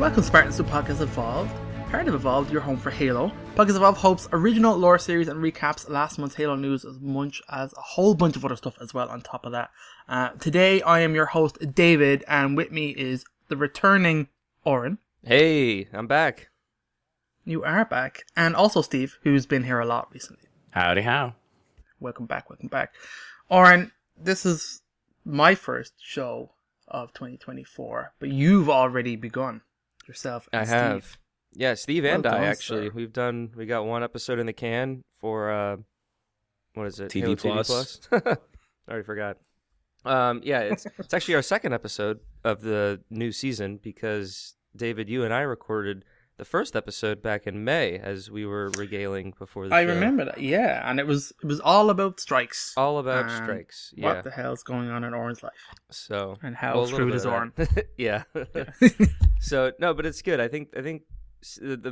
Welcome Spartans to Podcast Evolved. Part of Evolved, your home for Halo. Podcast Evolved hopes original lore series and recaps last month's Halo news as much as a whole bunch of other stuff as well on top of that. Today I am your host David, and with me is the returning Oran. Hey, I'm back. You are back. And also Steve, who's been here a lot recently. Howdy how. Welcome back. Oran, this is my first show of 2024, but you've already begun yourself and I Steve. have. Yeah, Steve and Well I done, actually. sir. We got one episode in the can for what is it? TV Halo Plus. I already forgot. Yeah, it's actually our second episode of the new season because David, you and I recorded the first episode back in May as we were regaling before the show. I remember that, yeah, and it was all about strikes. All about strikes. Yeah. What the hell's going on in Oran's life? So And how screwed is Oran? Yeah. So no, but it's good. I think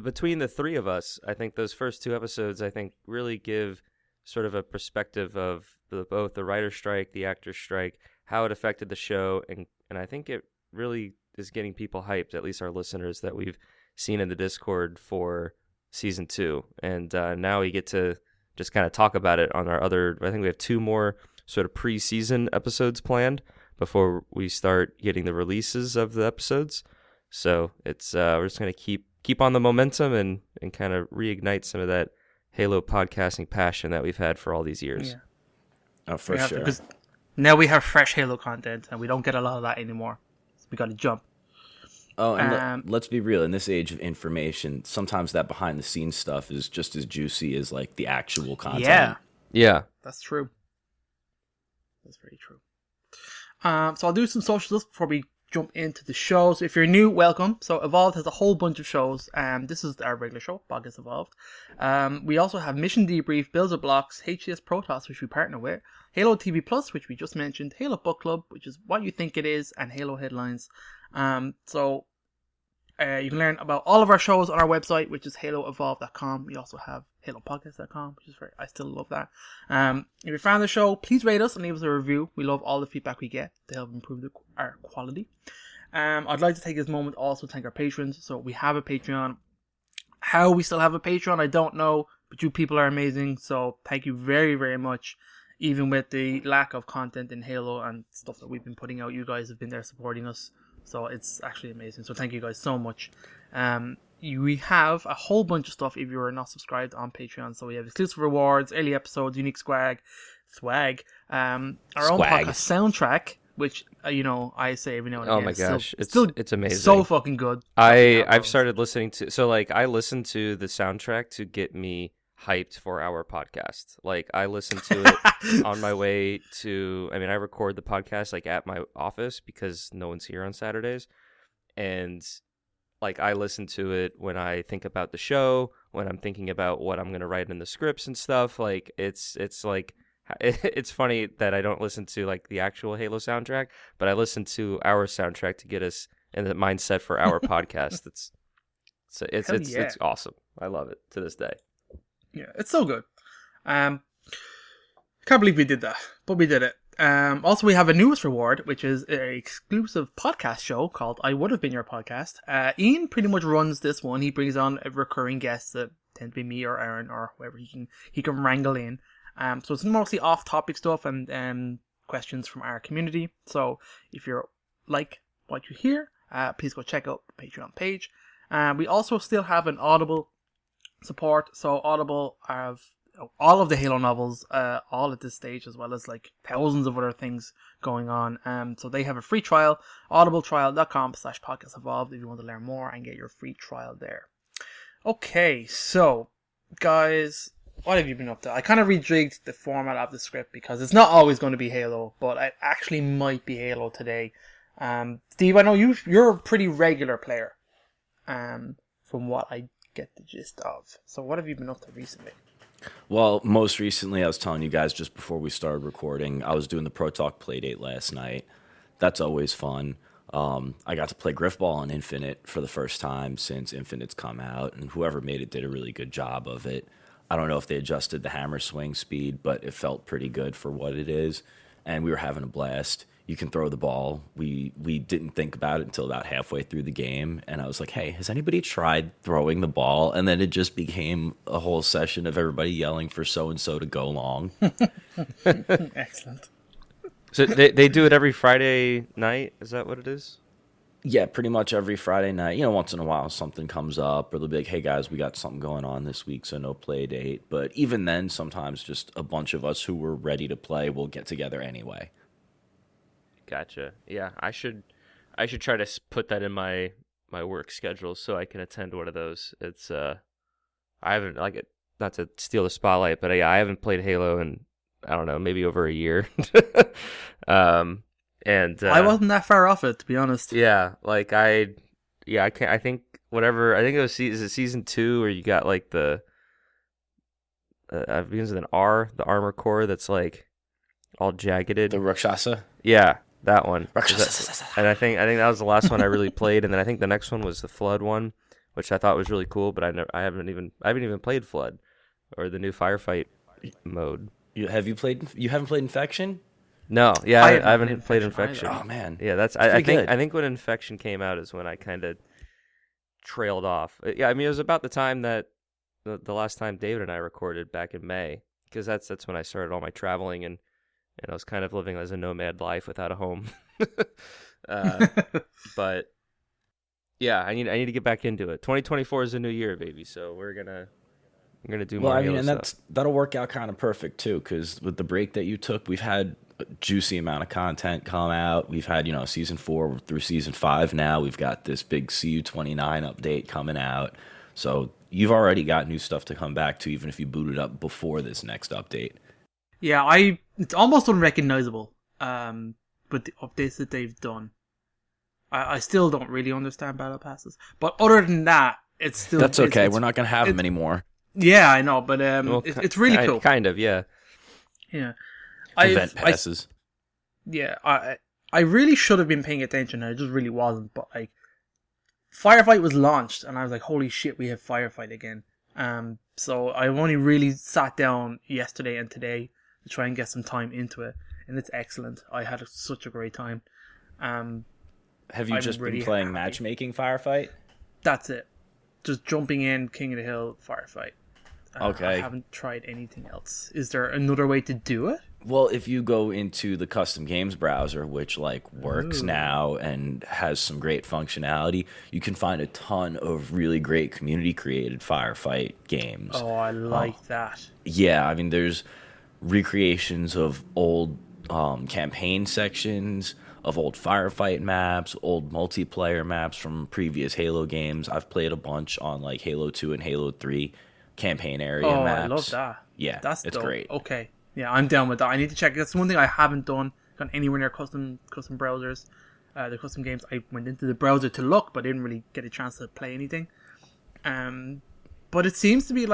between the three of us, I think those first two episodes, really give sort of a perspective of both the writer's strike, the actor's strike, how it affected the show, and I think it really is getting people hyped, at least our listeners that we've seen in the Discord for season 2. And now we get to just kind of talk about it on our other, I think we have 2 more sort of pre-season episodes planned before we start getting the releases of the episodes. So it's we're just going to keep on the momentum and kind of reignite some of that Halo podcasting passion that we've had for all these years. Yeah. Oh, for sure. Because now we have fresh Halo content, and we don't get a lot of that anymore. So we got to jump. Oh, and let's be real. In this age of information, sometimes that behind-the-scenes stuff is just as juicy as like the actual content. Yeah. That's true. That's very true. So I'll do some socials before we jump into the show. So if you're new, welcome. So Evolved has a whole bunch of shows. This is our regular show, Podcast Evolved. We also have Mission Debrief, Builds of Blocks, HCS Protoss, which we partner with, Halo TV Plus, which we just mentioned, Halo Book Club, which is What You Think It Is, and Halo Headlines. So you can learn about all of our shows on our website, which is haloevolve.com. We also have halopodcast.com, which is I still love that. If you found the show, please rate us and leave us a review. We love all the feedback we get to help improve our quality. I'd like to take this moment also to thank our patrons. So we have a Patreon. How we still have a Patreon, I don't know, but you people are amazing. So thank you very, very much. Even with the lack of content in Halo and stuff that we've been putting out, you guys have been there supporting us. So it's actually amazing. So thank you guys so much. We have a whole bunch of stuff if you are not subscribed on Patreon. So we have exclusive rewards, early episodes, unique swag, our own podcast soundtrack, which I say every now and again. Oh my gosh, it's amazing. So fucking good. I've started listening to, so like I listen to the soundtrack to get me hyped for our podcast. Like I listen to it on my way to, I record the podcast like at my office because no one's here on Saturdays, and like I listen to it when I think about the show, when I'm thinking about what I'm going to write in the scripts and stuff. Like it's like it's funny that I don't listen to like the actual Halo soundtrack, but I listen to our soundtrack to get us in the mindset for our podcast. It's awesome. I love it to this day. Yeah, it's so good. Can't believe we did that, but we did it. Also, we have a newest reward, which is an exclusive podcast show called I Would Have Been Your Podcast. Ian pretty much runs this one. He brings on recurring guests that tend to be me or Aaron or whoever he can wrangle in. So it's mostly off-topic stuff and questions from our community. So if you're like what you hear, please go check out the Patreon page. We also still have an Audible support. So Audible have all of the Halo novels, all at this stage, as well as like thousands of other things going on. So they have a free trial, audibletrial.com/podcastevolved if you want to learn more and get your free trial there. Okay, so guys, what have you been up to? I kind of rejigged the format of the script because it's not always going to be Halo, but it actually might be Halo today. Steve, I know you're a pretty regular player, from what I get the gist of. So what have you been up to recently? Well, most recently, I was telling you guys just before we started recording, I was doing the Pro Talk Playdate last night. That's always fun. I got to play Griffball on Infinite for the first time since Infinite's come out, and whoever made it did a really good job of it. I don't know if they adjusted the hammer swing speed, but it felt pretty good for what it is, and we were having a blast. You can throw the ball. We didn't think about it until about halfway through the game, and I was like, "Hey, has anybody tried throwing the ball?" And then it just became a whole session of everybody yelling for so and so to go long. Excellent. So they do it every Friday night. Is that what it is? Yeah, pretty much every Friday night. Once in a while something comes up, or they'll be like, "Hey guys, we got something going on this week, so no play date." But even then, sometimes just a bunch of us who were ready to play will get together anyway. Gotcha. Yeah, I should try to put that in my work schedule so I can attend one of those. It's I haven't, like, it, not to steal the spotlight, but I haven't played Halo in, I don't know, maybe over a year. And I wasn't that far off it, to be honest. yeah, like I can't. I think whatever. I think it was is it season 2 where you got like the it begins with an R, the armor core that's like all jaggeded. The Rakshasa? Yeah, that one. Rakshasa. And I think that was the last one I really played, and then I think the next one was the Flood one, which I thought was really cool, but I haven't even played Flood or the new Firefight mode. You haven't played Infection? No, yeah, I haven't played Infection. Oh man, yeah, I think when Infection came out is when I kind of trailed off. Yeah, I mean it was about the time that the last time David and I recorded back in May, because that's when I started all my traveling and I was kind of living as a nomad life without a home. But yeah, I need to get back into it. 2024 is a new year, baby. So we're gonna do more. Well, I mean, and stuff. that'll work out kind of perfect too, because with the break that you took, we've had a juicy amount of content come out. We've had season 4 through season 5 now. We've got this big CU29 update coming out, so you've already got new stuff to come back to, even if you boot it up before this next update. Yeah, it's almost unrecognizable with the updates that they've done. I still don't really understand battle passes, but other than that, it's still that's okay. We're not gonna have them anymore. Yeah, I know, but it's really cool. Kind of, yeah. Yeah. Event passes. I really should have been paying attention, and I just really wasn't. But like, Firefight was launched, and I was like, "Holy shit, we have Firefight again!" So I only really sat down yesterday and today to try and get some time into it, and it's excellent. I had such a great time. Have you just really been playing happy. matchmaking Firefight? That's it. Just jumping in, King of the Hill, Firefight. Okay. I haven't tried anything else. Is there another way to do it? Well, if you go into the custom games browser, which works now and has some great functionality, you can find a ton of really great community created Firefight games. Oh, I like that. Yeah, I mean, there's recreations of old campaign sections, of old Firefight maps, old multiplayer maps from previous Halo games. I've played a bunch on Halo 2 and Halo 3 campaign area maps. I love that. Yeah, it's dope. Great. Okay. Yeah, I'm down with that. I need to check. That's one thing I haven't gone anywhere near custom browsers. The custom games, I went into the browser to look, but didn't really get a chance to play anything. But it seems to be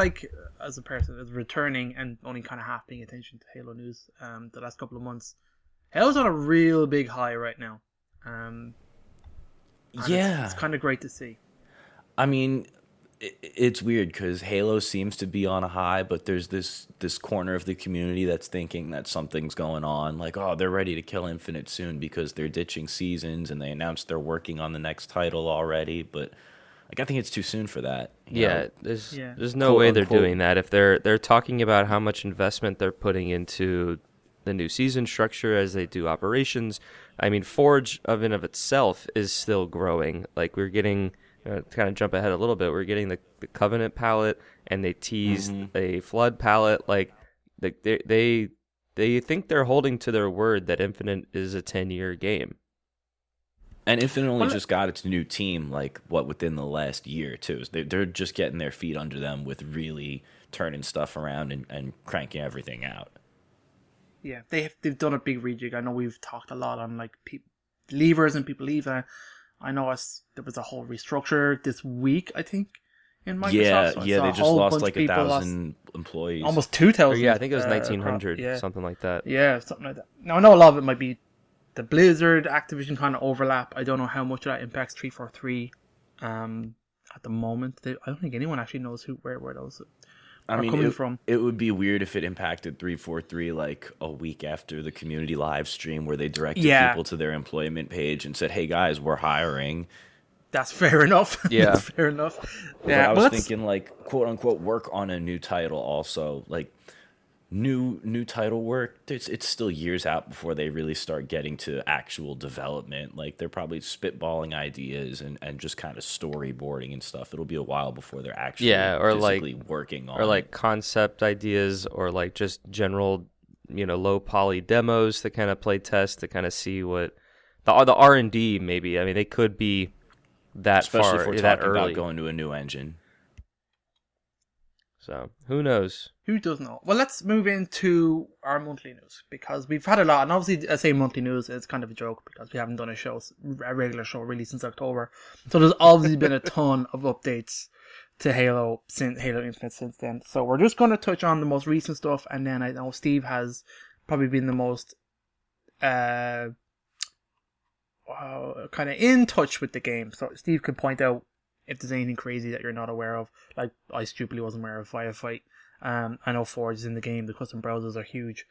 as a person that's returning and only kind of half paying attention to Halo news the last couple of months, Halo's on a real big high right now. Yeah. It's kind of great to see. I mean, it's weird because Halo seems to be on a high, but there's this corner of the community that's thinking that something's going on. They're ready to kill Infinite soon because they're ditching seasons and they announced they're working on the next title already. But I think it's too soon for that. There's no way they're doing that. If they're talking about how much investment they're putting into the new season structure as they do operations. I mean, Forge of itself is still growing. We're getting, to kind of jump ahead a little bit, we're getting the Covenant palette, and they teased a Flood palette. They think they're holding to their word that Infinite is a 10-year game. And Infinite only just got its new team, within the last year, too. They're just getting their feet under them with really turning stuff around and cranking everything out. Yeah, they've done a big rejig. I know we've talked a lot on leavers and people leave. I know there was a whole restructure this week, I think, in Microsoft. Yeah, they just lost 1,000 employees. Almost 2,000. Yeah, I think it was 1,900, something like that. Yeah, something like that. Now, I know a lot of it might be the Blizzard, Activision kind of overlap. I don't know how much of that impacts 343 at the moment. I don't think anyone actually knows where those I are mean, coming from. it would be weird if it impacted 343 like a week after the community live stream where they directed Yeah, people to their employment page and said, "Hey guys, we're hiring." that's fair enough. Yeah. That's fair enough. But I Yeah, was well, thinking like quote unquote work on a new title also. Like new title work, it's still years out before they really start getting to actual development. Like they're probably spitballing ideas and just kind of storyboarding and stuff. It'll be a while before they're actually or physically working on or like it. concept ideas, or like just general, low poly demos to kind of play test to kind of see what the R&D maybe. I mean, they could be that Especially far, if we're that talking early. about going to a new engine. So who knows? who does know? Well, let's move into our monthly news because we've had a lot, and obviously I say monthly news, it's kind of a joke because we haven't done a regular show really since October. So there's obviously been a ton of updates to Halo Infinite since then. So we're just going to touch on the most recent stuff, and then I know Steve has probably been the most kind of in touch with the game. So Steve could point out if there's anything crazy that you're not aware of. Like, I stupidly wasn't aware of Firefight. I know Forge is in the game. The custom browsers are huge.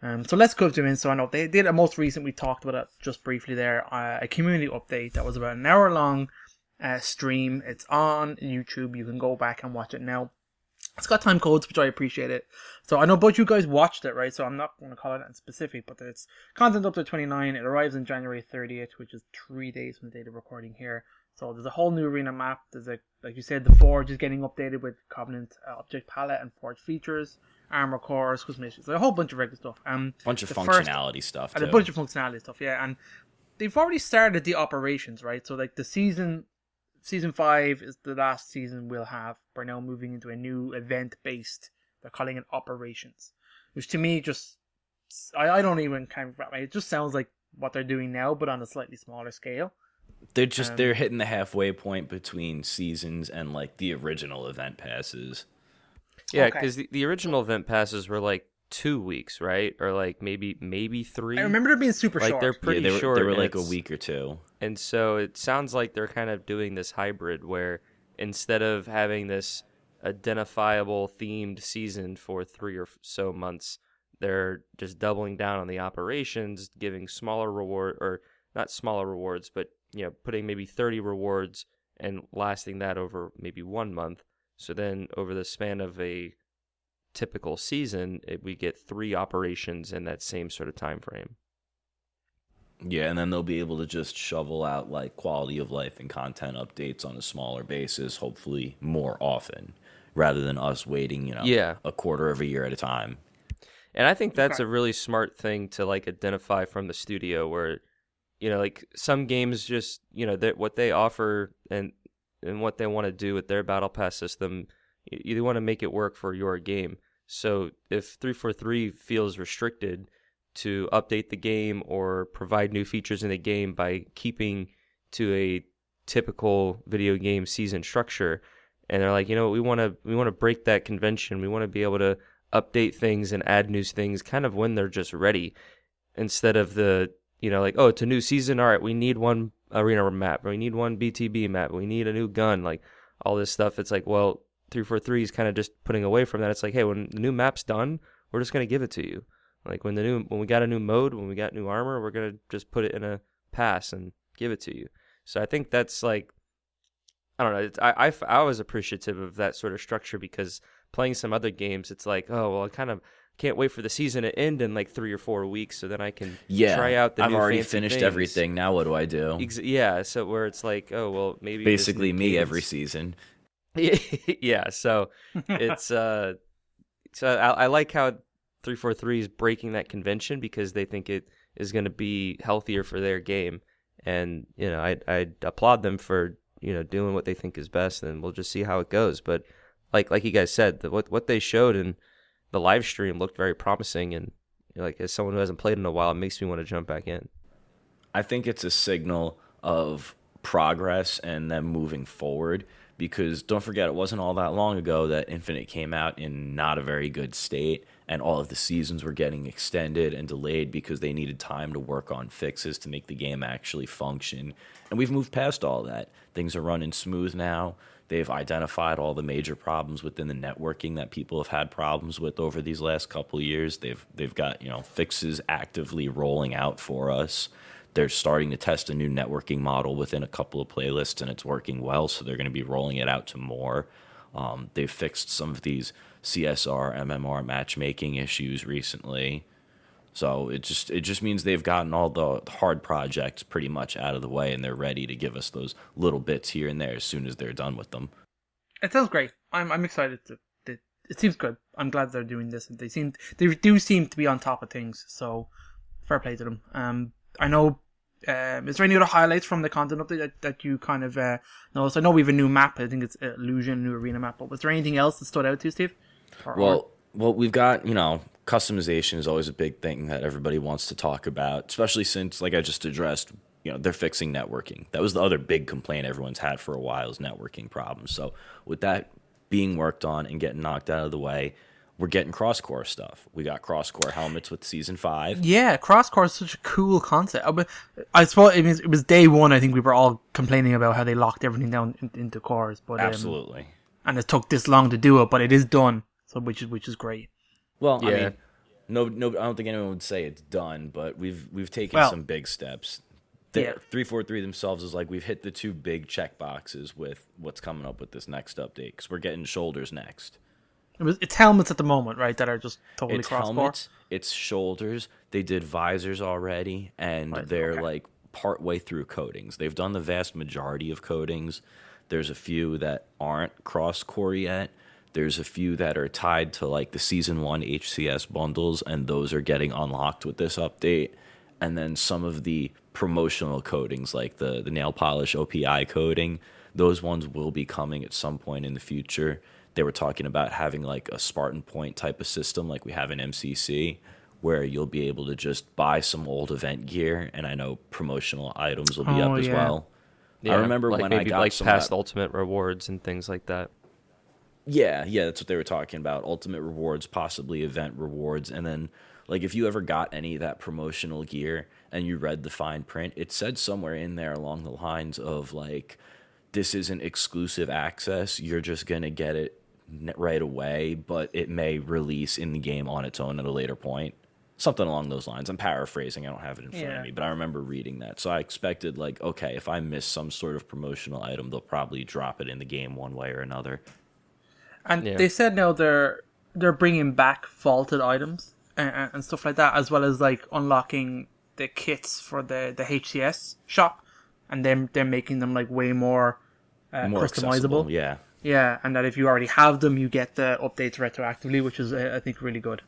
So let's go to in. So I know they did a most recent, we talked about it just briefly there, a community update that was about an hour long stream. It's on YouTube. You can go back and watch it now. It's got time codes, which I appreciate it. So I know both you guys watched it, right? So I'm not going to call it in specific, but it's content up to 29. It arrives on January 30th, which is 3 days from the date of recording here. So there's a whole new arena map. There's like you said, the Forge is getting updated with Covenant object palette and Forge features, armor cores, customizations, a whole bunch of regular stuff. Bunch of functionality stuff too. And a bunch of functionality stuff, yeah. And they've already started the operations, right? So like the season 5 is the last season we'll have. We're now moving into a new event-based, they're calling it operations. Which to me just, I don't even kind of, it just sounds like what they're doing now, but on a slightly smaller scale. They're hitting the halfway point between seasons and like the original event passes. Yeah, Okay. because the original event passes were like 2 weeks, right? Or like maybe 3. I remember it being super like short. they're pretty Yeah, short. they were and like a it's- week or two. And so it sounds like they're kind of doing this hybrid where instead of having this identifiable themed season for 3 or so months, they're just doubling down on the operations, giving smaller reward, or not smaller rewards, but putting maybe 30 rewards and lasting that over maybe 1 month. So then over the span of a typical season, we get 3 operations in that same sort of time frame. Yeah, and then they'll be able to just shovel out like quality of life and content updates on a smaller basis, hopefully more often, rather than us waiting, a quarter of a year at a time. And I think that's a really smart thing to like identify from the studio where, like some games just, what they offer and what they want to do with their battle pass system, you want to make it work for your game. So if 343 feels restricted to update the game or provide new features in the game by keeping to a typical video game season structure, and they're like, we want to break that convention. We want to be able to update things and add new things kind of when they're just ready, instead of the like, oh, it's a new season, all right, we need one arena map, or we need one BTB map, we need a new gun, like all this stuff. It's like, well, 343 is kind of just putting away from that. It's like, hey, when the new map's done, we're just going to give it to you. Like when we got a new mode, when we got new armor, we're going to just put it in a pass and give it to you. So I think that's like, I don't know, I was appreciative of that sort of structure, because playing some other games, it's like, oh, well, I kind of can't wait for the season to end in like 3 or 4 weeks so then I can try out the I've new already fancy finished things. Everything. Now what do I do? Yeah, so where it's like, oh, well, maybe Basically this new me cadence- every season. Yeah, so it's so I like how 343 is breaking that convention, because they think it is going to be healthier for their game, and I applaud them for doing what they think is best, and we'll just see how it goes. But like you guys said, what they showed in the live stream looked very promising, and like as someone who hasn't played in a while, it makes me want to jump back in. I think it's a signal of progress and them moving forward, because don't forget, it wasn't all that long ago that Infinite came out in not a very good state, and all of the seasons were getting extended and delayed because they needed time to work on fixes to make the game actually function. And we've moved past all that. Things are running smooth now. They've identified all the major problems within the networking that people have had problems with over these last couple of years. They've got, fixes actively rolling out for us. They're starting to test a new networking model within a couple of playlists, and it's working well, so they're going to be rolling it out to more. They've fixed some of these CSR, MMR matchmaking issues recently. So it just means they've gotten all the hard projects pretty much out of the way, and they're ready to give us those little bits here and there as soon as they're done with them. It sounds great. I'm excited. It seems good. I'm glad they're doing this, and they do seem to be on top of things. So fair play to them. I know. Is there any other highlights from the content update that you kind of noticed? I know we have a new map. I think it's Illusion, new arena map. But was there anything else that stood out to you, Steve? Well, we've got, customization is always a big thing that everybody wants to talk about, especially since, like I just addressed, they're fixing networking. That was the other big complaint everyone's had for a while, is networking problems. So with that being worked on and getting knocked out of the way, we're getting cross-core stuff. We got cross-core helmets with Season 5. Yeah, cross-core is such a cool concept. I suppose it was day one, I think we were all complaining about how they locked everything down into cores. But Absolutely. And it took this long to do it, but it is done, so which is great. Well, yeah. I mean, no, I don't think anyone would say it's done, but we've taken some big steps. 343 themselves is like, we've hit the 2 big check boxes with what's coming up with this next update, because we're getting shoulders next. It's helmets at the moment, right, that are just totally it's cross-core? Helmets, it's shoulders. They did visors already, and they're like partway through coatings. They've done the vast majority of coatings. There's a few that aren't cross-core yet. There's a few that are tied to like the Season 1 HCS bundles, and those are getting unlocked with this update. And then some of the promotional coatings, like the nail polish OPI coating, those ones will be coming at some point in the future. They were talking about having like a Spartan Point type of system like we have in MCC, where you'll be able to just buy some old event gear, and I know promotional items will be up as well. Yeah, I remember when I got some past ultimate rewards and things like that. Yeah, that's what they were talking about. Ultimate rewards, possibly event rewards. And then, like, if you ever got any of that promotional gear and you read the fine print, it said somewhere in there along the lines of, like, this isn't exclusive access. You're just going to get it right away, but it may release in the game on its own at a later point. Something along those lines. I'm paraphrasing. I don't have it in front of me, but I remember reading that. So I expected, like, okay, if I miss some sort of promotional item, they'll probably drop it in the game one way or another. And they said now they're bringing back vaulted items and stuff like that, as well as like unlocking the kits for the HCS shop, and then they're making them like way more customizable. Yeah, and that if you already have them, you get the updates retroactively, which is I think really good.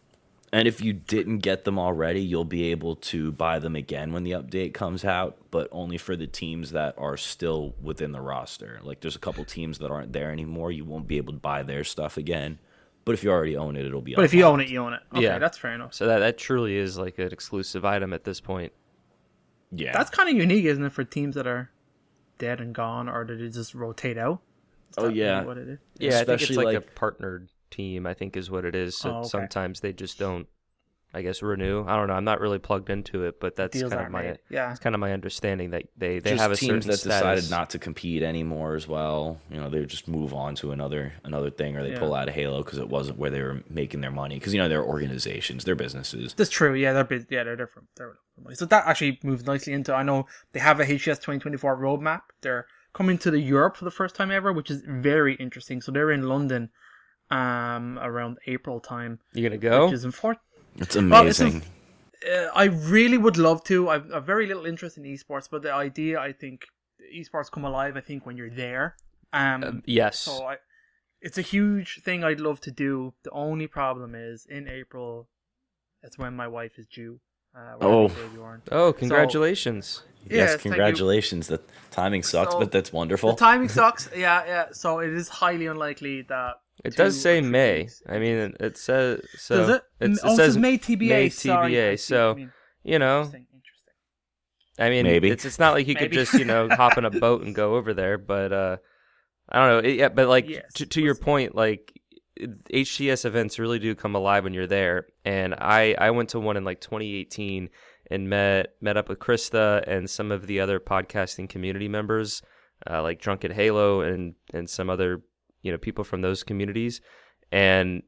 And if you didn't get them already, you'll be able to buy them again when the update comes out, but only for the teams that are still within the roster. Like, there's a couple teams that aren't there anymore. You won't be able to buy their stuff again. But if you already own it, it'll be. But if you own it, you own it. Okay, that's fair enough. So that truly is like an exclusive item at this point. Yeah. That's kind of unique, isn't it, for teams that are dead and gone, or did it just rotate out? What it is? Yeah, especially I think it's like a partnered team, I think is what it is. So sometimes they just don't, I guess, renew. I don't know. I'm not really plugged into it, but that's kind of my it's kind of my understanding that they just have a certain teams that status. Decided not to compete anymore as well. They just move on to another thing, or they pull out of Halo because it wasn't where they were making their money. Because they're organizations, they're businesses. That's true. Yeah, they're different. So that actually moves nicely into. I know they have a HCS 2024 roadmap. They're coming to the Europe for the first time ever, which is very interesting. So they're in London, around April time. You gonna go? Which is important. It's amazing. I really would love to. I've very little interest in esports, but the idea, I think, esports come alive, I think, when you're there. Yes. So it's a huge thing I'd love to do. The only problem is, in April, that's when my wife is due. Congratulations. Yes, congratulations. The timing sucks, but that's wonderful. The timing sucks, yeah. So it is highly unlikely that... It does say May. Weeks. I mean, it says... So does it? It says May TBA. May TBA, so, Interesting. I mean, maybe. It's not like you could just, hop in a boat and go over there, but I don't know. But like, to your point, like, HCS events really do come alive when you're there. And I went to one in like 2018 and met up with Krista and some of the other podcasting community members like Drunken Halo and some other people from those communities. And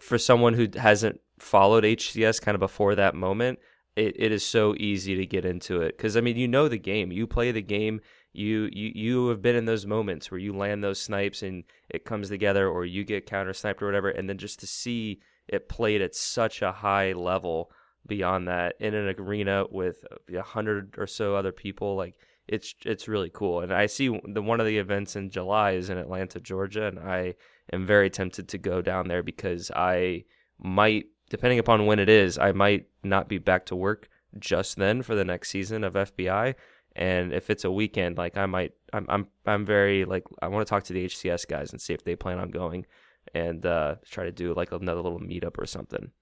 for someone who hasn't followed HCS kind of before that moment, it is so easy to get into it because I mean the game, you play the game, you have been in those moments where you land those snipes and it comes together, or you get counter sniped or whatever, and then just to see it played at such a high level beyond that in an arena with 100 or so other people, like it's really cool. And I see one of the events in July is in Atlanta, Georgia, and I am very tempted to go down there because I might, depending upon when it is, I might not be back to work just then for the next season of FBI. And if it's a weekend, like I'm very like, I want to talk to the HCS guys and see if they plan on going and try to do like another little meetup or something.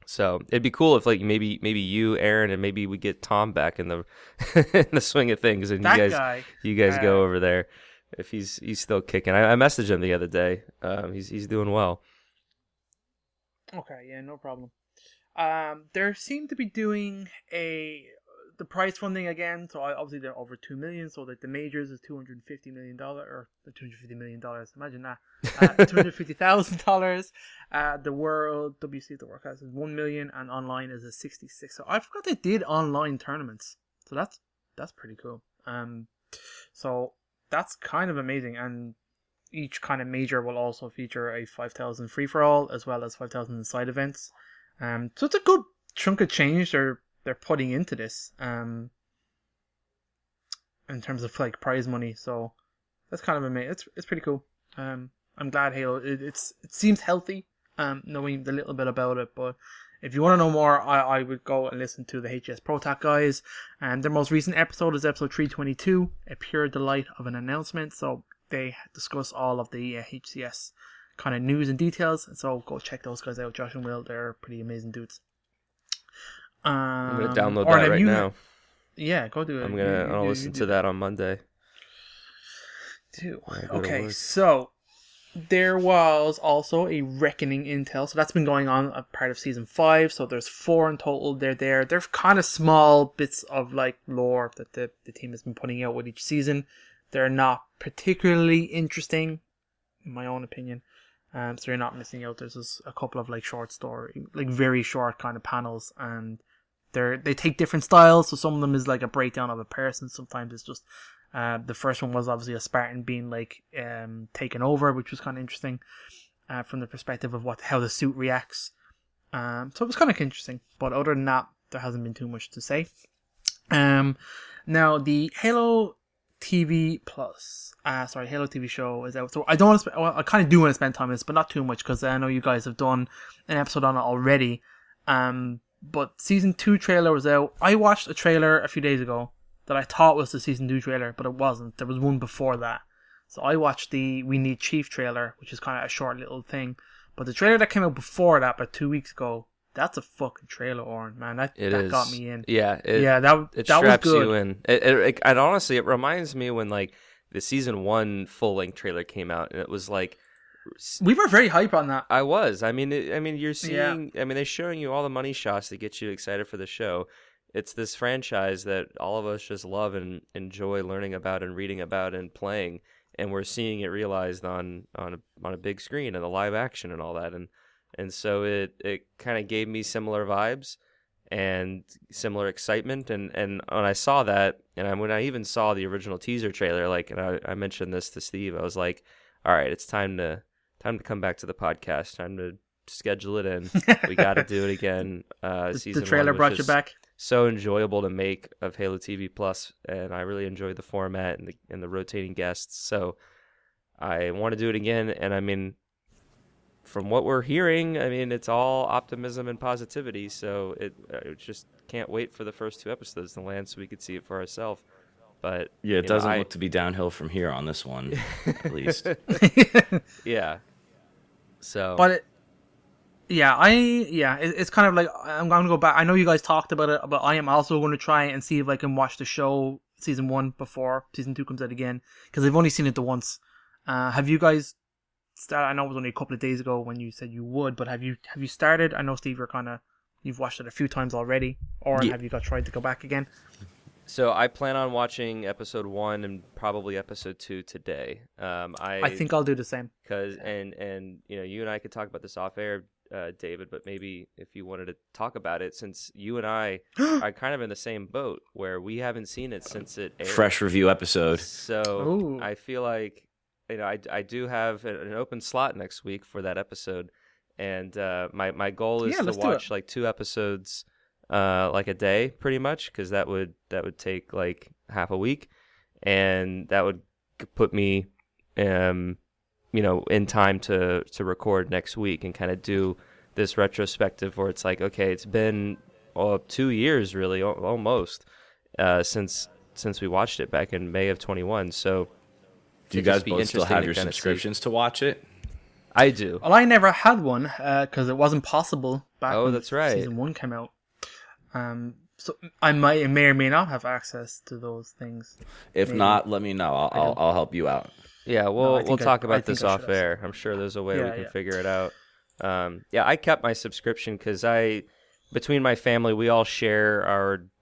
So it'd be cool if like maybe you, Aaron, and maybe we get Tom back in the in the swing of things, and you guys go over there if he's still kicking. I messaged him the other day. He's doing well. Okay, yeah, no problem. They seem to be doing the prize funding again. So obviously they're over 2 million. So like the majors is $250 million or the $250 million. Imagine that. $250,000. The world WC the world class is 1 million, and online is a 66. So I forgot they did online tournaments. So that's pretty cool. So that's kind of amazing, and each kind of major will also feature a 5,000 free for all as well as 5,000 side events. So it's a good chunk of change they're putting into this in terms of like prize money. So that's kind of amazing. It's pretty cool. I'm glad Halo. It seems healthy. Knowing a little bit about it, but if you want to know more, I would go and listen to the HS ProTac guys. And their most recent episode is episode 322, A Pure Delight of an Announcement. So they discuss all of the HCS kind of news and details. And so go check those guys out, Josh and Will. They're pretty amazing dudes. I'm going to download that right now. Yeah, go do it. I'll listen to that on Monday. Okay, so there was also a Reckoning Intel. So that's been going on a part of Season 5. So there's 4 in total. They're kind of small bits of like lore that the team has been putting out with each season. They're not particularly interesting, in my own opinion. So you're not missing out. There's just a couple of like short story, like very short kind of panels, and they take different styles. So some of them is like a breakdown of a person. Sometimes it's just the first one was obviously a Spartan being like taken over, which was kind of interesting from the perspective of how the suit reacts. So it was kind of interesting. But other than that, there hasn't been too much to say. Now the Halo TV Plus, Halo TV show is out. So I don't want to. I kind of do want to spend time on this, but not too much because I know you guys have done an episode on it already. But season 2 trailer was out. I watched a trailer a few days ago that I thought was the season 2 trailer, but it wasn't. There was one before that. So I watched the We Need Chief trailer, which is kind of a short little thing. But the trailer that came out before that, about 2 weeks ago, that's a fucking trailer, Oran, man. That got me in. Yeah, that straps was good. you in. It honestly, it reminds me when like the season 1 full length trailer came out, and it was like we were very hype on that. I was. I mean, you're seeing. Yeah. I mean, they're showing you all the money shots to get you excited for the show. It's this franchise that all of us just love and enjoy learning about and reading about and playing, and we're seeing it realized on a big screen and the live action and all that, and so it kind of gave me similar vibes and similar excitement, and when I saw that, and when I even saw the original teaser trailer, like, and I mentioned this to Steve, I was like, all right, it's time to come back to the podcast, time to schedule it in. We got to do it again. Season the trailer 1 brought you back. So enjoyable to make of Halo TV Plus, and I really enjoyed the format and the rotating guests. So I want to do it again, and I mean, from what we're hearing, I mean, it's all optimism and positivity. So I just can't wait for the first 2 episodes to land so we could see it for ourselves. But yeah, it doesn't look to be downhill from here on this one, at least. Yeah. So, but it's kind of like I'm going to go back. I know you guys talked about it, but I am also going to try and see if I can watch the show season 1 before season 2 comes out again, because I've only seen it the once. Have you guys started? I know it was only a couple of days ago when you said you would, but have you started? I know Steve, you've watched it a few times already, or have you tried to go back again? So I plan on watching episode 1 and probably episode 2 today. I think I'll do the same. Because and you and I could talk about this off air, David, but maybe if you wanted to talk about it, since you and I are kind of in the same boat where we haven't seen it since it aired. Fresh review episode. So Ooh. I feel like I do have an open slot next week for that episode, and my goal is to watch like 2 episodes like a day, pretty much, because that would take like half a week, and that would put me in time to record next week and kind of do this retrospective where it's like, okay, it's been 2 years really almost since we watched it back in May of 21. So do you guys both still have your subscriptions to watch it? I do. Well, I never had one because it wasn't possible back when that's right. season 1 came out. So I may or may not have access to those things. If maybe. Not, let me know. I'll help you out. Yeah, we'll talk about this off air. I'm sure there's a way we can figure it out. I kept my subscription because between my family, we all share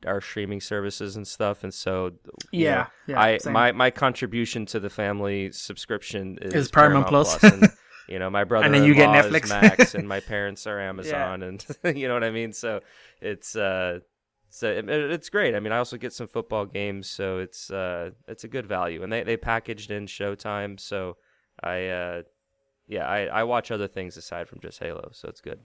our streaming services and stuff, and so my contribution to the family subscrition is Paramount Plus. And, my brother and then you get Netflix. Is Max, and my parents are Amazon, and you know what I mean. So it's great. I mean, I also get some football games, so it's a good value, and they packaged in Showtime. So I watch other things aside from just Halo, so it's good.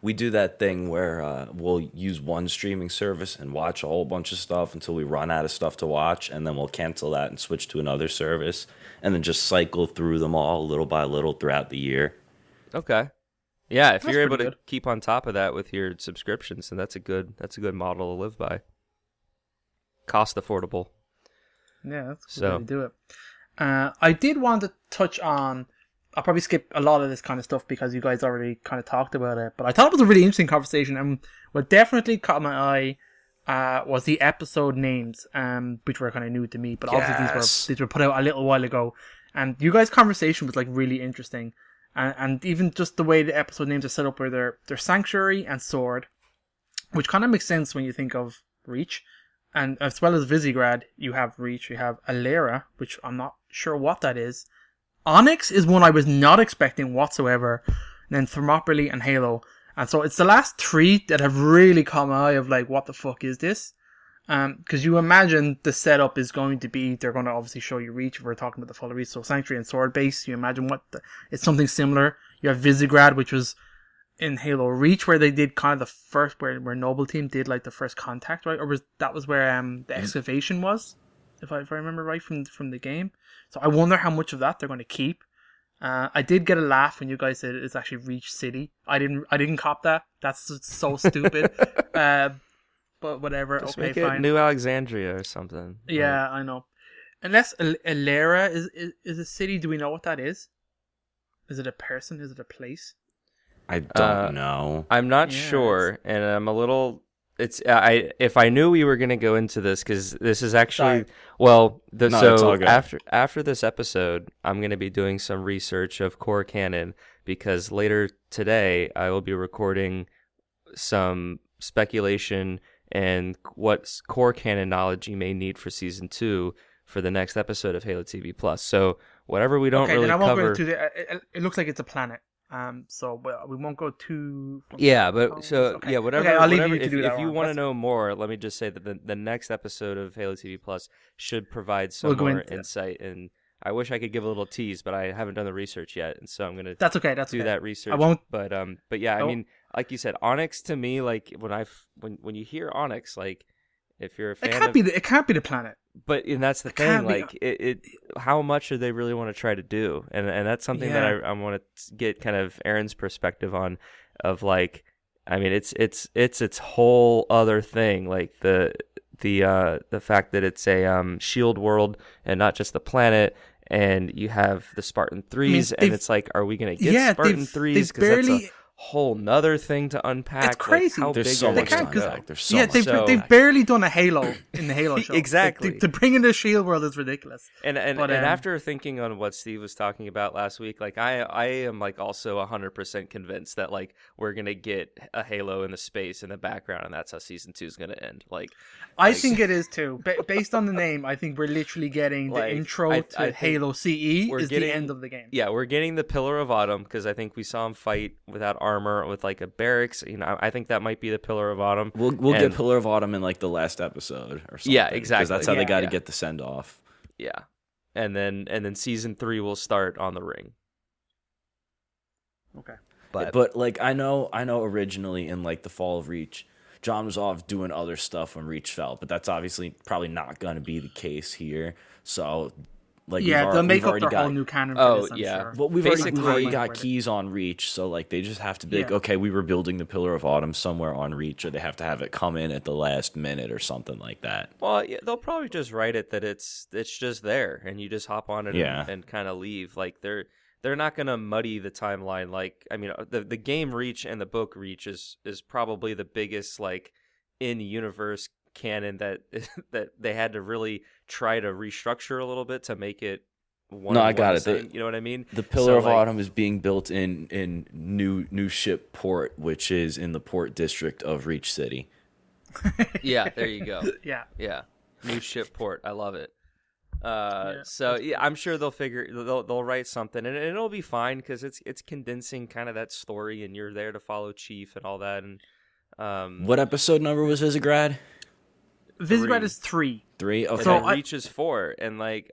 We do that thing where we'll use one streaming service and watch a whole bunch of stuff until we run out of stuff to watch, and then we'll cancel that and switch to another service, and then just cycle through them all little by little throughout the year. Okay. Yeah, if you're able to keep on top of that with your subscriptions, then that's a good model to live by. Cost affordable. Yeah, that's a good way to do it. I did want to touch on. I'll probably skip a lot of this kind of stuff because you guys already kind of talked about it. But I thought it was a really interesting conversation, and what definitely caught my eye was the episode names, which were kind of new to me. But obviously these were put out a little while ago, and you guys' conversation was like really interesting. And even just the way the episode names are set up, where they're Sanctuary and Sword, which kind of makes sense when you think of Reach. And as well as Visegrad, you have Reach, you have Alera, which I'm not sure what that is. Onyx is one I was not expecting whatsoever. And then Thermopylae and Halo. And so it's the last 3 that have really caught my eye of like, what the fuck is this? Because you imagine the setup is going to be, they're going to obviously show you Reach if we're talking about the full Reach. So Sanctuary and Sword base, you imagine it's something similar. You have Visegrad, which was in Halo Reach, where they did kind of the first, where Noble Team did like the first contact, right? Or that was where the excavation was, if I remember right from the game. So I wonder how much of that they're going to keep. I did get a laugh when you guys said it's actually Reach City. I didn't cop that. That's so stupid. But whatever. Just okay, make it fine. New Alexandria or something. Yeah, I know. Unless Alera is a city, do we know what that is? Is it a person? Is it a place? I don't know. I'm not sure, and I'm a little. It's if I knew we were going to go into this, because this is actually after this episode, I'm going to be doing some research of core canon, because later today I will be recording some speculation and what core canon knowledge you may need for season 2 for the next episode of Halo TV Plus. So whatever we don't really then I won't cover, go into it looks like it's a planet. So we won't go too. Whatever. Okay, I'll leave you to do that. If you want to know more, let me just say that the next episode of Halo TV Plus should provide some more insight. And I wish I could give a little tease, but I haven't done the research yet, and so I'm gonna. That's okay. Do that research. I won't. But yeah, I mean, like you said, Onyx to me, like when you hear Onyx, like if you're a fan, it can't be the planet. And that's the thing, like it how much do they really want to try to do, and that's something that I want to get kind of Aaron's perspective on, of like, I mean, it's its whole other thing, like the fact that it's a shield world and not just the planet, and you have the Spartan 3s, and it's like, are we gonna get Spartan 3s? Because that's a whole nother thing to unpack. It's crazy. How There's big so are they much gonna to go? unpack. There's so Yeah, much. they've barely done a Halo in the Halo show. Exactly. To bring in the Shield world is ridiculous. And But, after thinking on what Steve was talking about last week, like I am like also 100% convinced that like we're gonna get a Halo in the space in the background, and that's how season 2 is gonna end. I think it is too. Based on the name, I think we're literally getting the Like, intro I to think Halo CE is the end of the game. Yeah, we're getting the Pillar of Autumn because I think we saw him fight without armor with like a barracks. I think that might be the Pillar of Autumn. We'll get Pillar of Autumn in like the last episode or something. Yeah, exactly. Because that's how they got to Yeah. get the send off. Yeah, and then season 3 will start on the ring. Okay. But like I know originally in like the Fall of Reach, John was off doing other stuff when Reach fell, but that's obviously probably not going to be the case here. So like They'll make up already their got, whole new canon for this, I'm yeah. sure. But we've Basically- already got keys on Reach, so like they just have to be like, okay, we were building the Pillar of Autumn somewhere on Reach, or they have to have it come in at the last minute or something like that. Well, yeah, they'll probably just write it that it's just there, and you just hop on it Yeah. and kind of leave. Like they're not gonna muddy the timeline. Like I mean, the game Reach and the book Reach is probably the biggest like in universe canon that that they had to really try to restructure a little bit to make it. No, I got it. You know what I mean? The Pillar of like, Autumn is being built in new ship port, which is in the port district of Reach City. Yeah, there you go. Yeah. New ship port. I love it. So yeah, I'm sure they'll write something, and it'll be fine because it's condensing kind of that story, and you're there to follow Chief and all that. And What episode number was Visegrad? Visegrad is 3. 3. Okay. so I- Reach is 4, and like.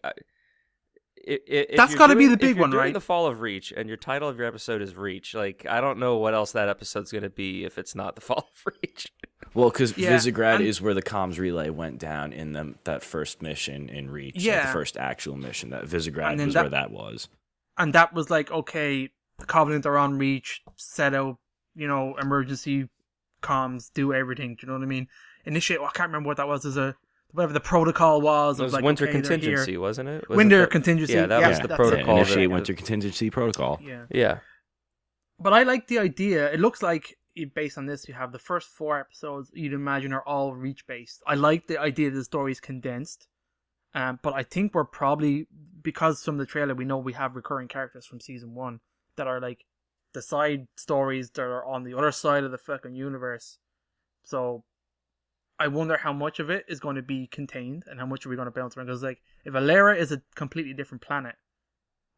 That's gotta be the big if you're one, doing right? The Fall of Reach, and your title of your episode is Reach. Like, I don't know what else that episode's gonna be if it's not the Fall of Reach. Well, because Visegrad and- is where the comms relay went down in that first mission in Reach. like Yeah. the first actual mission. That Visegrad And then was where that was. And that was like, okay, the Covenant are on Reach, set out, emergency comms, do everything. Do you know what I mean? Initiate. I can't remember what that was. Whatever the protocol was. It was like, Winter okay, they're Contingency, here. wasn't it? Winter Contingency. Yeah, that was the that's protocol. it. Initiate that- Winter Contingency Protocol. Yeah. Yeah. But I like the idea. It looks like, based on this, you have the first 4 episodes you'd imagine are all Reach based. I like the idea that the story is condensed. But I think we're probably, because from the trailer we know we have recurring characters from season 1 that are like the side stories that are on the other side of the fucking universe. So I wonder how much of it is going to be contained and how much are we going to bounce around. Because like, if Alera is a completely different planet,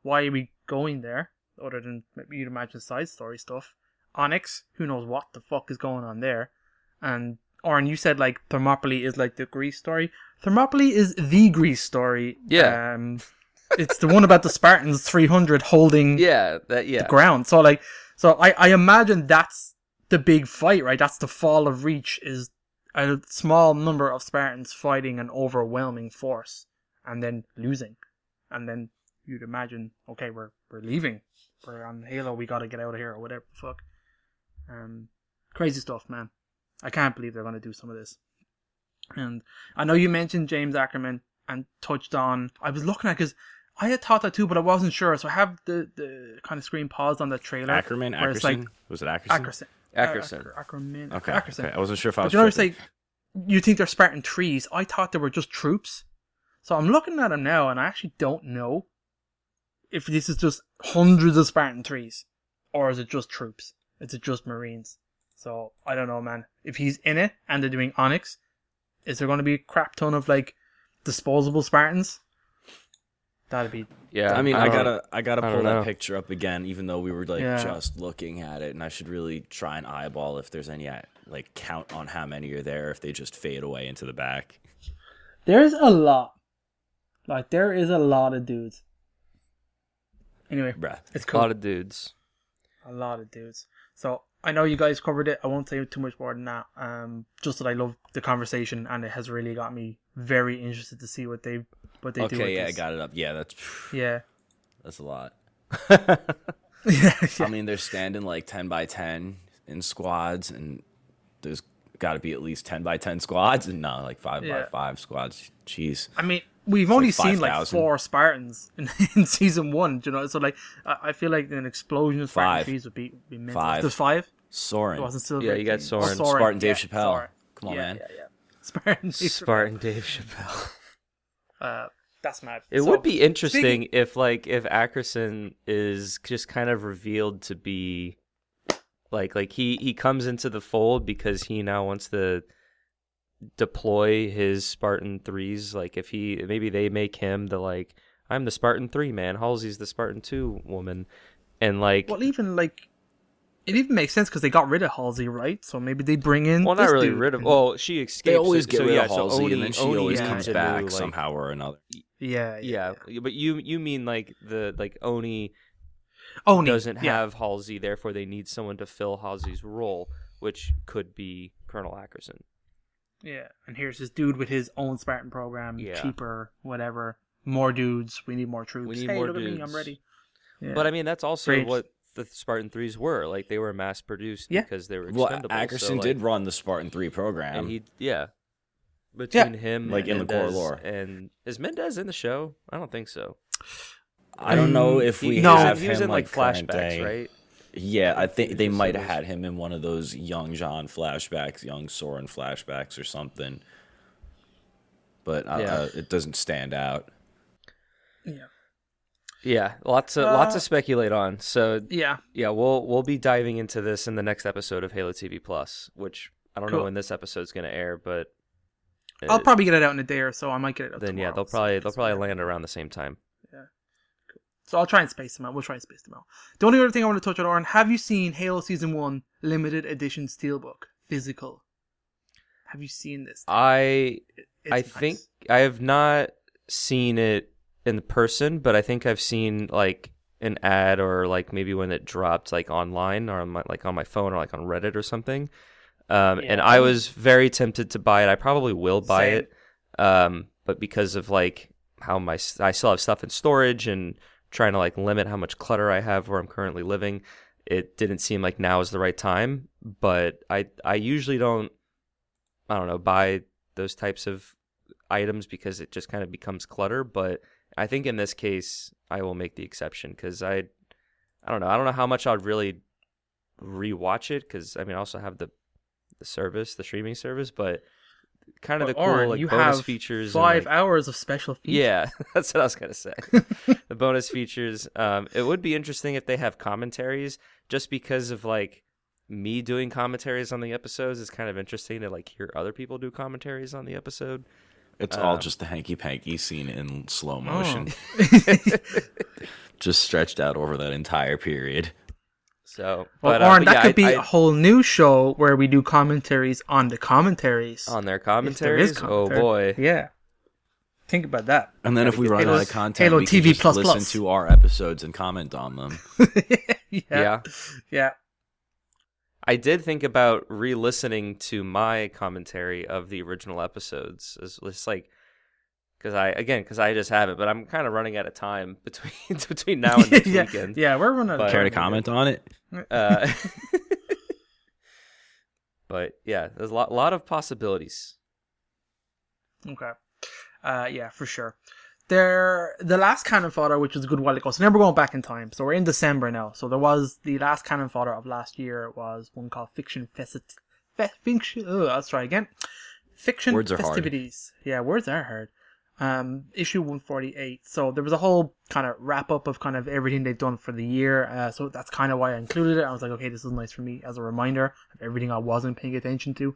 why are we going there? Other than maybe you'd imagine side story stuff. Onyx, who knows what the fuck is going on there. And Oren, you said like Thermopylae is like the Greece story. Thermopylae is the Greece story. Yeah. It's the one about the Spartans 300 holding the ground. So I imagine that's the big fight, right? That's the fall of Reach, is a small number of Spartans fighting an overwhelming force and then losing. And then you'd imagine, okay, we're leaving. We're on Halo, we gotta get out of here or whatever the fuck. Crazy stuff, man. I can't believe they're gonna do some of this. And I know you mentioned James Ackerman and touched on, I was looking at, because I had thought that too, but I wasn't sure. So I have the kind of screen paused on the trailer. Ackerman? where it's like, Was it Ackerson? Ackerman. Okay. Ackerson. Okay. I wasn't sure if I was But you notice, tripping. like, you think they're Spartan trees. I thought they were just troops. So I'm looking at them now, and I actually don't know if this is just hundreds of Spartan trees, or is it just troops? Is it just Marines? So I don't know, man. If he's in it and they're doing Onyx, is there going to be a crap ton of like disposable Spartans? That'd be. Yeah. I mean, I gotta I pull don't that know. picture up again, even though we were like Yeah. just looking at it, and I should really try and eyeball if there's any like count on how many are there, if they just fade away into the back. There's a lot. Like, there is a lot of dudes. Anyway, Bruh. it's A cool. lot of dudes. A lot of dudes. So I know you guys covered it. I won't say too much more than that. Just that I love the conversation, and it has really got me very interested to see what they do. With Okay, yeah, I this. got it up. Yeah, that's Yeah. a lot. Yeah. I mean, they're standing like 10 by 10 in squads, and there's got to be at least 10 by 10 squads, and not like 5 by Yeah. 5 squads. Jeez. I mean, we've only like seen 5,000. 4 Spartans in season 1. You know, so like I feel like an explosion of Spartan 5. trees would be mental. 5. There's 5. It Soren. wasn't Silver. Yeah, you got 18. Soren. Spartan Dave yeah, Chappelle. Soren. Come on, yeah, man. Yeah. Spartan. Spartan Dave Chappelle. That's mad. It So, would be interesting speaking- if Ackerson is just kind of revealed to be like he comes into the fold because he now wants to deploy his Spartan 3s. Like if maybe they make him the like, I'm the Spartan 3 man, Halsey's the Spartan 2 woman, and like Well, even like it even makes sense because they got rid of Halsey, right? So maybe they bring in. well, not this really dude rid of. and- Well, she escapes. They always so, get so, rid yeah, of so Halsey, Oni, and then she Oni always yeah, comes needs a back new, like, somehow or another. Yeah, but you mean like the like Oni Oni doesn't yeah. have Halsey, therefore they need someone to fill Halsey's role, which could be Colonel Ackerson. Yeah, and here's this dude with his own Spartan program, Yeah. cheaper, whatever. More dudes. We need more troops. We need hey, more look at me, dudes. I'm ready. Yeah. But I mean, that's also Great. what the Spartan 3s were. Like they were mass produced Yeah. because they were Well, expendable. Ackerson so, like, did run the Spartan 3 program. and between Yeah. him Like and in the core Mendez, lore. And is Mendez in the show? I don't think so. I don't know if we No. have he was him in like current flashbacks, day. right? Yeah, I think they was might have series. had him in one of those young John flashbacks, young Soren flashbacks or something. But Yeah. it doesn't stand out. yeah. Yeah, lots to speculate on. So Yeah. yeah, we'll be diving into this in the next episode of Halo TV Plus, which I don't know Cool. when this episode's going to air, but I'll probably get it out in a day or so. I might get it out then tomorrow, yeah, they'll so- probably land around the same time. So I'll try and space them out. We'll try and space them out. The only other thing I want to touch on, Oren, have you seen Halo Season 1 Limited Edition Steelbook? Physical. Have you seen this? I It's think nice. I have not seen it in person, but I think I've seen like an ad or like maybe when it dropped like online or on my phone or like on Reddit or something. And I was very tempted to buy it. I probably will buy Same. it. But because of like how I still have stuff in storage and trying to like limit how much clutter I have where I'm currently living, it didn't seem like now is the right time. But I usually don't, I don't know, buy those types of items because it just kind of becomes clutter. But I think in this case, I will make the exception because I don't know how much I'd really rewatch it because I mean I also have the streaming service, but kind of the cool Oren, like you bonus have features. 5 and, like, hours of special features. yeah, that's what I was gonna say. The bonus features. It would be interesting if they have commentaries, just because of like me doing commentaries on the episodes. It's kind of interesting to like hear other people do commentaries on the episode. It's all just the hanky-panky scene in slow Oh. motion. Just stretched out over that entire period. So, Well, but, Oren, but that yeah, could be I a whole new show where we do commentaries on the commentaries. on their If there commentaries. is Oh commentary. boy. Yeah. Think about that. And then if we run out Halo- of content, Halo we can TV just plus listen plus. to our episodes and comment on them. Yeah. Yeah. I did think about re-listening to my commentary of the original episodes. It's just like because I just have it, but I'm kind of running out of time between now and next yeah. weekend. Yeah, we're running out of But- Care to time. comment on it? Uh, but yeah, there's a lot of possibilities. Okay. Yeah, for sure. The last canon fodder, which was a good while ago. So now we're going back in time. So we're in December now. So there was the last canon fodder of last year was one called Fiction Fiction. Let's try again. Fiction Words are hard. Festivities. Yeah, words are hard. Issue 148. So there was a whole kind of wrap up of kind of everything they've done for the year. So that's kind of why I included it. I was like, okay, this is nice for me as a reminder of everything I wasn't paying attention to.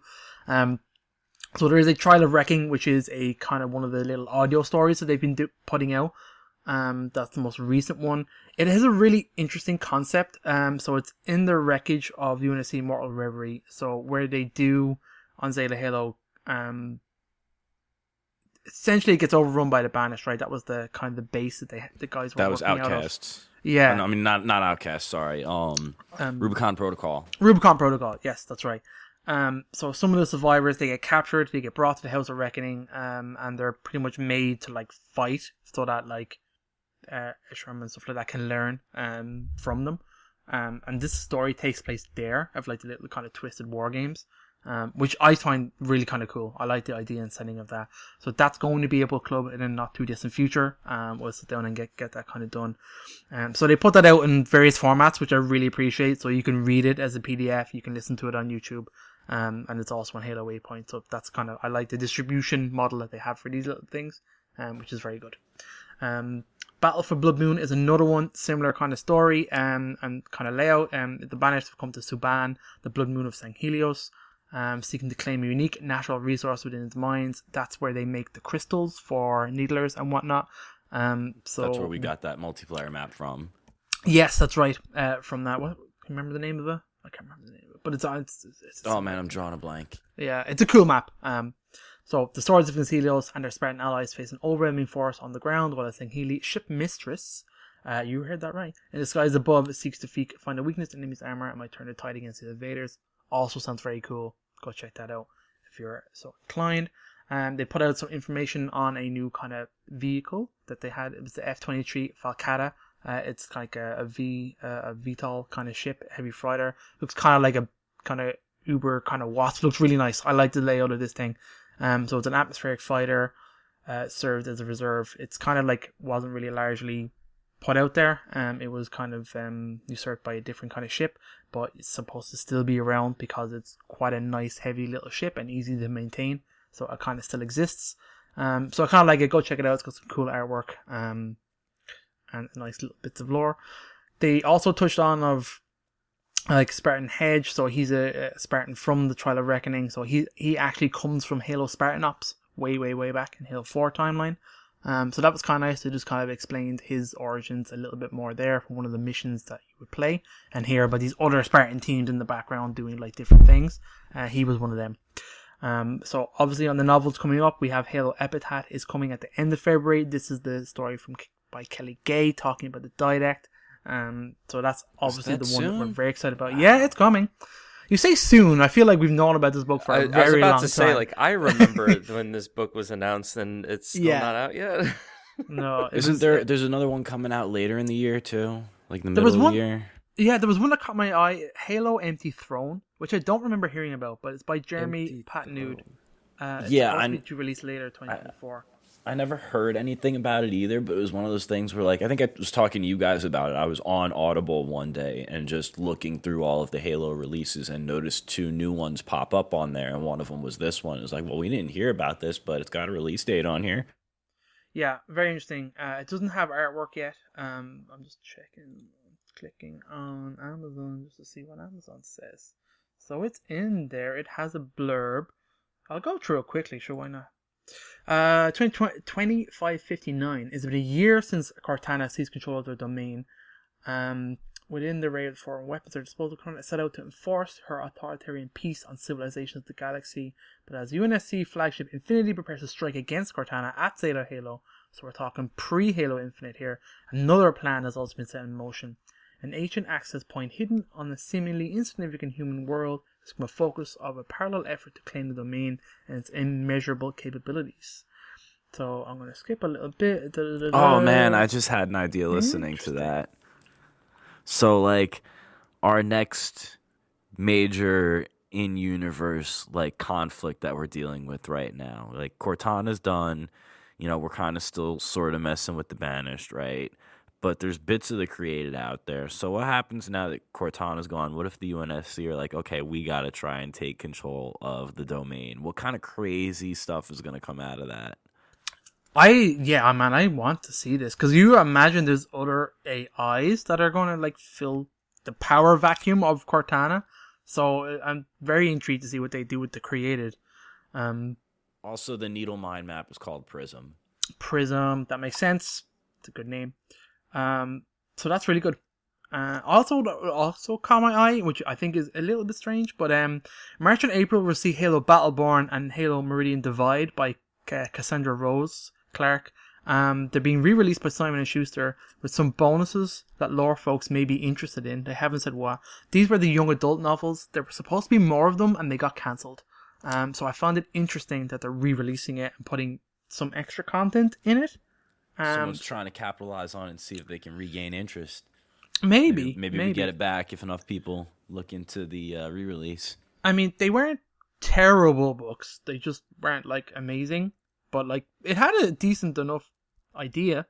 So there is a Trial of Wrecking, which is a kind of one of the little audio stories that they've been putting out. That's the most recent one. It has a really interesting concept. So it's in the wreckage of UNSC Mortal Reverie. So where they do on Zeta Halo, essentially it gets overrun by the Banished, right? That was the kind of the base that the guys were That was working out of. Outcasts. Yeah. No, I mean, not Outcasts, sorry. Rubicon Protocol. Rubicon Protocol, yes, that's right. So some of the survivors, they get captured, they get brought to the House of Reckoning, and they're pretty much made to like fight so that like Ishram and stuff like that can learn from them. And this story takes place there of like the little kind of twisted war games. which I find really kind of cool. I like the idea and setting of that. So that's going to be a book club in a not too distant future. We'll sit down and get that kind of done. So they put that out in various formats, which I really appreciate. So you can read it as a PDF, you can listen to it on YouTube, and it's also on Halo Waypoint. So that's kind of, I like the distribution model that they have for these little things, which is very good. Battle for Blood Moon is another one, similar kind of story and kind of layout. The banners have come to Suban, the Blood Moon of St. Helios, seeking to claim a unique natural resource within its mines. That's where they make the crystals for needlers and whatnot. So that's where we got that multiplayer map from. Yes, that's right. From that, what? Can you remember the name of it? I can't remember the name of it, but it's oh man, I'm drawing a blank. Yeah, it's a cool map. So the swords of Helios and their Spartan allies face an overwhelming force on the ground, while the Sangheli ship mistress, you heard that right, in the skies above seeks to find a weakness in enemy's armor and might turn the tide against the invaders. Also sounds very cool. Go check that out if you're so inclined. They put out some information on a new kind of vehicle that they had. It was the F-23 Falcata. It's like a VTOL kind of ship, heavy fighter. Looks kind of like a kind of Uber kind of Wasp. Looks really nice. I like the layout of this thing. So it's an atmospheric fighter, served as a reserve. It's kind of like wasn't really largely put out there. It was kind of usurped by a different kind of ship, but it's supposed to still be around because it's quite a nice, heavy little ship and easy to maintain. So it kind of still exists. So I kind of like it. Go check it out. It's got some cool artwork and nice little bits of lore. They also touched on of like Spartan Hedge, so he's a Spartan from the Trial of Reckoning, so he actually comes from Halo Spartan Ops way back in Halo 4 timeline. So that was kind of nice. They just kind of explained his origins a little bit more there from one of the missions that you would play and hear about these other Spartan teams in the background doing like different things. He was one of them. So obviously on the novels coming up, we have Halo Epitaph is coming at the end of February. This is the story by Kelly Gay talking about the Didact. So that's obviously the one that we're very excited about. Yeah, it's coming. You say soon. I feel like we've known about this book for a very long time. I was about to say, like, I remember when this book was announced, and it's still not out yet. No, there's another one coming out later in the year too, like in the middle of the year. Yeah, there was one that caught my eye, Halo Empty Throne, which I don't remember hearing about, but it's by Jeremy Patnude. It's supposed to be released later, 2024. I never heard anything about it either, but it was one of those things where, like, I think I was talking to you guys about it. I was on Audible one day and just looking through all of the Halo releases and noticed 2 new ones pop up on there, and one of them was this one. It was like, well, we didn't hear about this, but it's got a release date on here. Yeah, very interesting. It doesn't have artwork yet. I'm just clicking on Amazon just to see what Amazon says. So it's in there. It has a blurb. I'll go through it quickly, sure, why not? 2559 is about a year since Cortana seized control of their domain. Within the array of foreign weapons at disposal, Cortana set out to enforce her authoritarian peace on civilizations of the galaxy. But as UNSC flagship Infinity prepares to strike against Cortana at Zeta Halo, so we're talking pre-Halo Infinite here, another plan has also been set in motion. An ancient access point hidden on a seemingly insignificant human world is a focus of a parallel effort to claim the domain and its immeasurable capabilities. So I'm going to skip a little bit. Oh man, I just had an idea listening to that. So like our next major in-universe like conflict that we're dealing with right now, like Cortana's done, we're kind of still sort of messing with the Banished, right? But there's bits of the created out there. So what happens now that Cortana's gone? What if the UNSC are like, okay, we got to try and take control of the domain? What kind of crazy stuff is going to come out of that? I want to see this. Because you imagine there's other AIs that are going to like fill the power vacuum of Cortana. So I'm very intrigued to see what they do with the created. Also, the Needle Mine map is called Prism. Prism, that makes sense. It's a good name. So that's really good. Also caught my eye, which I think is a little bit strange, but March and April we'll see Halo Battleborn and Halo Meridian Divide by Cassandra Rose Clark. They're being re-released by Simon & Schuster with some bonuses that lore folks may be interested in. They haven't said what. These were the young adult novels. There were supposed to be more of them and they got cancelled. So I found it interesting that they're re-releasing it and putting some extra content in it. Someone's trying to capitalize on it and see if they can regain interest. Maybe we get it back if enough people look into the re-release. I mean, they weren't terrible books. They just weren't like amazing, but like it had a decent enough idea,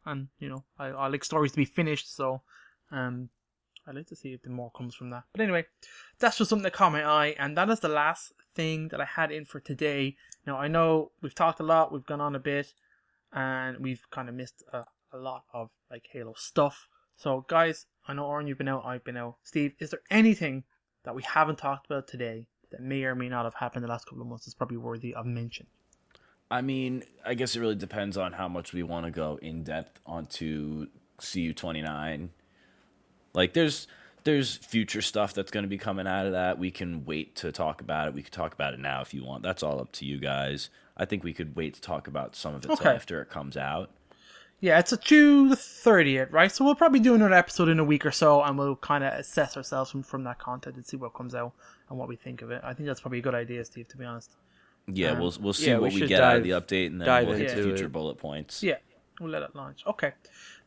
and you know I like stories to be finished, so I'd like to see if the more comes from that. But anyway, that's just something that caught my eye, and that is the last thing that I had in for today. Now, I know we've talked a lot, we've gone on a bit, and we've kind of missed a lot of like Halo stuff. So, guys, I know, Oran, you've been out, I've been out. Steve, is there anything that we haven't talked about today that may or may not have happened the last couple of months that's probably worthy of mention? I mean, I guess it really depends on how much we want to go in depth onto CU29. Like, there's future stuff that's going to be coming out of that. We can wait to talk about it. We could talk about it now if you want. That's all up to you guys. I think we could wait to talk about some of it till after it comes out. Yeah, it's due the 30th, right? So we'll probably do another episode in a week or so, and we'll kind of assess ourselves from that content and see what comes out and what we think of it. I think that's probably a good idea, Steve, to be honest. Yeah, we'll see what we get out of the update, and then we'll hit the future bullet points. Yeah, we'll let it launch. Okay,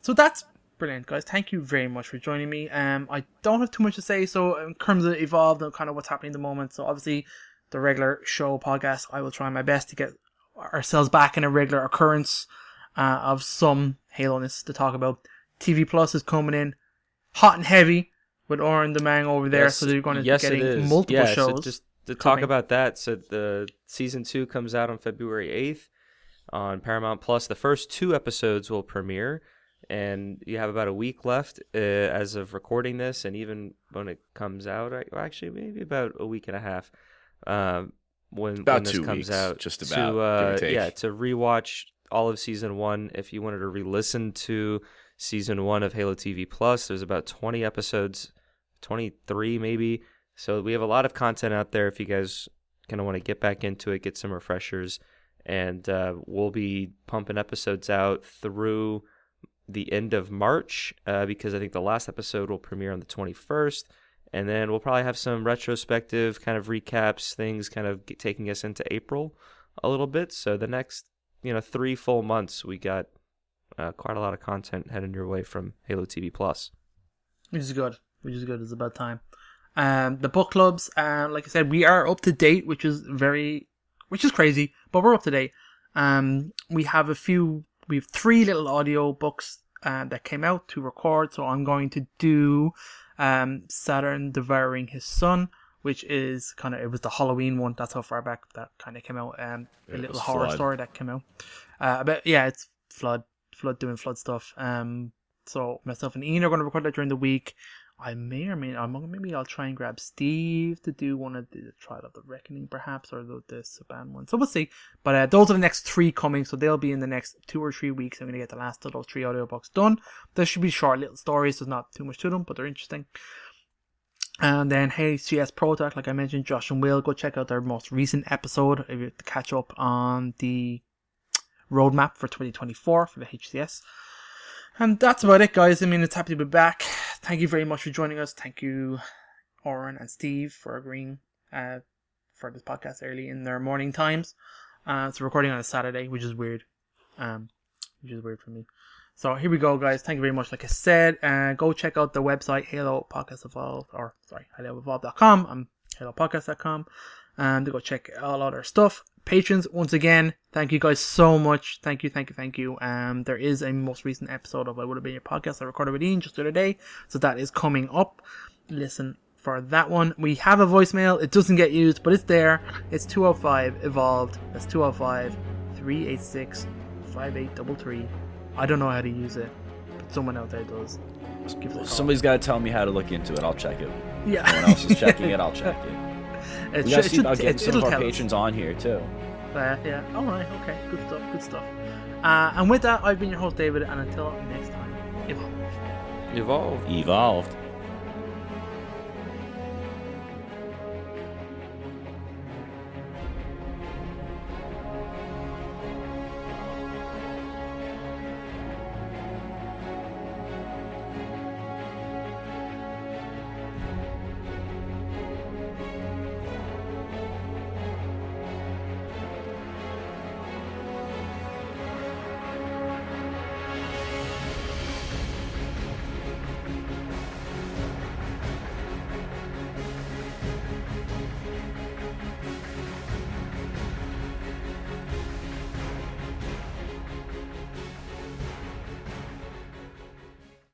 so that's brilliant, guys. Thank you very much for joining me. I don't have too much to say, so in terms of Evolved and kind of what's happening at the moment, so obviously the regular show podcast, I will try my best to get ourselves back in a regular occurrence of some Halo-ness to talk about. TV Plus is coming in hot and heavy with Oran the man over there, so they're going to be getting multiple shows. So just to talk about that, so the season 2 comes out on February 8th on Paramount Plus. The first 2 episodes will premiere, and you have about a week left as of recording this, and even when it comes out, actually maybe about a week and a half when this comes out, just about to rewatch all of season 1. If you wanted to re-listen to season 1 of Halo TV Plus, there's about 20 episodes, 23 maybe. So we have a lot of content out there if you guys kind of want to get back into it, get some refreshers, and we'll be pumping episodes out through the end of March because I think the last episode will premiere on the 21st, and then we'll probably have some retrospective kind of recaps, things kind of taking us into April a little bit. So the next 3 full months, we got quite a lot of content heading your way from Halo TV Plus. Which is good. It's about time. The book clubs, like I said, we are up to date, which is crazy, but we're up to date. We have 3 little audio books that came out to record, so I'm going to do Saturn Devouring His Son, which is it was the Halloween one. That's how far back that kind of came out. A little horror story that came out. But yeah, it's Flood doing Flood stuff. So myself and Ian are going to record that during the week. I may or may not. Maybe I'll try and grab Steve to do one of the Trial of the Reckoning, perhaps, or the Saban one. So we'll see. But those are the next 3 coming, so they'll be in the next 2 or 3 weeks. I'm going to get the last of those 3 audiobooks done. They should be short little stories. There's not too much to them, but they're interesting. And then HCS Pro Talk, like I mentioned, Josh and Will, go check out their most recent episode if you have to catch up on the roadmap for 2024 for the HCS. And that's about it, guys. I mean, it's happy to be back. Thank you very much for joining us. Thank you, Oran and Steve, for agreeing for this podcast early in their morning times. It's recording on a Saturday, which is weird. Which is weird for me. So here we go, guys. Thank you very much. Like I said, go check out the website, HaloPodcastEvolved.com. I'm HaloPodcast.com. To go check all other stuff. Patrons, once again, thank you guys so much. Thank you. There is a most recent episode of I Would Have Been Your Podcast I recorded with Ian just the other day, so that is coming up. Listen for that one. We have a voicemail. It doesn't get used, but it's there. It's 205 Evolved. That's 205-386-5833. I don't know how to use it, but someone out there does. Just give it a call. Somebody's got to tell me how to look into it. I'll check it. Yeah. No one else is checking it. I'll check it. We got to see about getting some of our patrons on here, too. Yeah. All right. Okay. Good stuff. And with that, I've been your host, David, and until next time, evolve. Evolved.